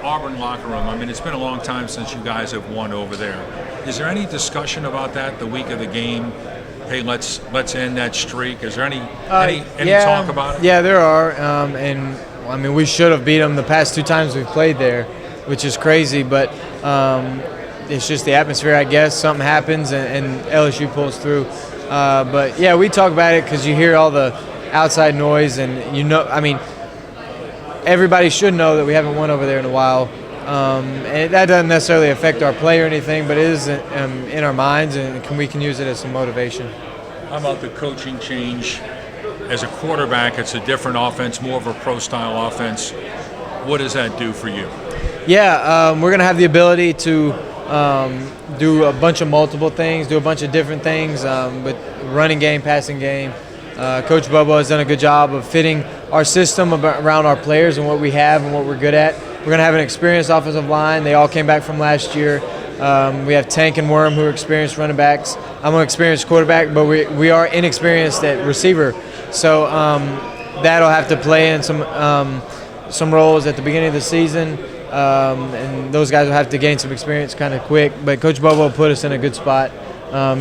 Auburn locker room, I mean, it's been a long time since you guys have won over there. Is there any discussion about that the week of the game? Hey, let's end that streak. Is there any talk about it? Yeah, there are. And I mean, we should have beat them the past 2 times we've played there, which is crazy. But it's just the atmosphere, I guess. Something happens and LSU pulls through. But yeah, we talk about it because you hear all the outside noise, and I mean, everybody should know that we haven't won over there in a while. And that doesn't necessarily affect our play or anything, but it is in our minds, and we can use it as some motivation. How about the coaching change? As a quarterback, it's a different offense, more of a pro-style offense. What does that do for you? Yeah, we're going to have the ability to do a bunch of multiple things, do a bunch of different things, but running game, passing game. Coach Thibodaux has done a good job of fitting our system around our players and what we have and what we're good at. We're going to have an experienced offensive line. They all came back from last year. We have Tank and Worm, who are experienced running backs. I'm an experienced quarterback, but we are inexperienced at receiver. So that'll have to play in some roles at the beginning of the season. And those guys will have to gain some experience kind of quick. But Coach Thibodaux put us in a good spot.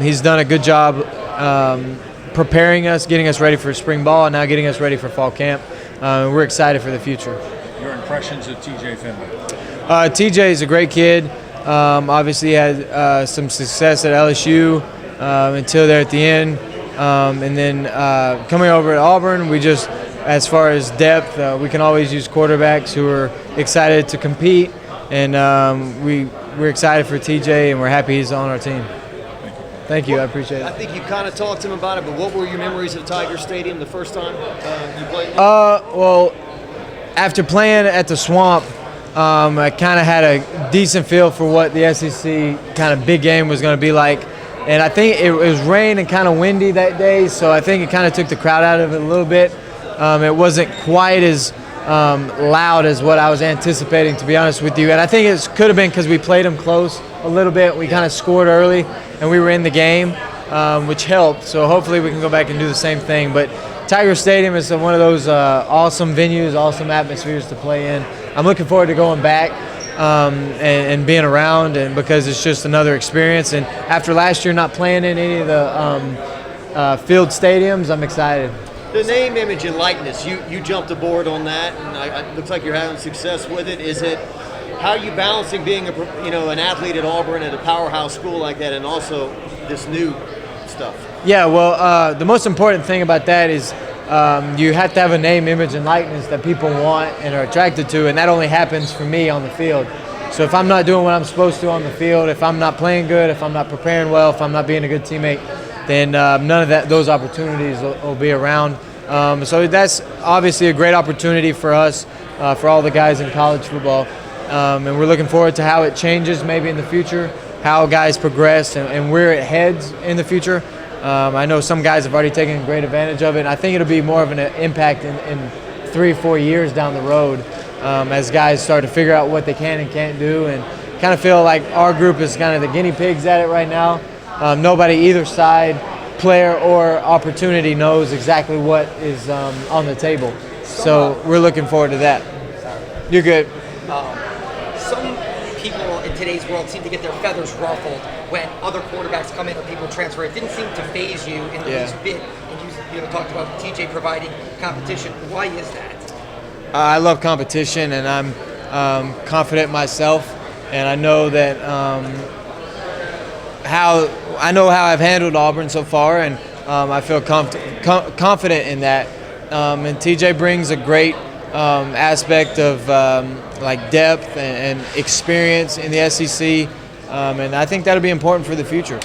He's done a good job preparing us, getting us ready for spring ball, and now getting us ready for fall camp. We're excited for the future. Your impressions of TJ Finley? TJ is a great kid. Obviously had some success at LSU until there at the end. And then coming over at Auburn, we just, as far as depth, we can always use quarterbacks who are excited to compete. And we're excited for TJ, and we're happy he's on our team. Thank you. I appreciate it. I think you kind of talked to him about it, but what were your memories of Tiger Stadium the first time you played? Well, after playing at the Swamp, I kind of had a decent feel for what the SEC kind of big game was going to be like. And I think it was rain and kind of windy that day, so I think it kind of took the crowd out of it a little bit. It wasn't quite as loud as what I was anticipating, to be honest with you. And I think it could have been because we played them close a little bit. We kind of scored early, and we were in the game, which helped. So hopefully we can go back and do the same thing. But Tiger Stadium is one of those awesome venues, awesome atmospheres to play in. I'm looking forward to going back and being around, and because it's just another experience. And after last year not playing in any of the field stadiums, I'm excited. The name, image, and likeness, you jumped aboard on that, and it looks like you're having success with it. How are you balancing being an athlete at Auburn at a powerhouse school like that, and also this new stuff? Yeah, well, the most important thing about that is you have to have a name, image, and likeness that people want and are attracted to, and that only happens for me on the field. So if I'm not doing what I'm supposed to on the field, if I'm not playing good, if I'm not preparing well, if I'm not being a good teammate, then none of those opportunities will be around. So that's obviously a great opportunity for us, for all the guys in college football. And we're looking forward to how it changes maybe in the future, how guys progress, and where it heads in the future. I know some guys have already taken great advantage of it, and I think it'll be more of an impact in 3 or 4 years down the road as guys start to figure out what they can and can't do, and kind of feel like our group is kind of the guinea pigs at it right now. Nobody either side, player or opportunity, knows exactly what is on the table. So we're looking forward to that. You're good. Some people in today's world seem to get their feathers ruffled when other quarterbacks come in or people transfer. It didn't seem to faze you in the least bit. And you talked about TJ providing competition. Why is that? I love competition, and I'm confident myself, and I know that how I've handled Auburn so far, and I feel confident in that. And TJ brings a great aspect of like depth and experience in the SEC, and I think that'll be important for the future.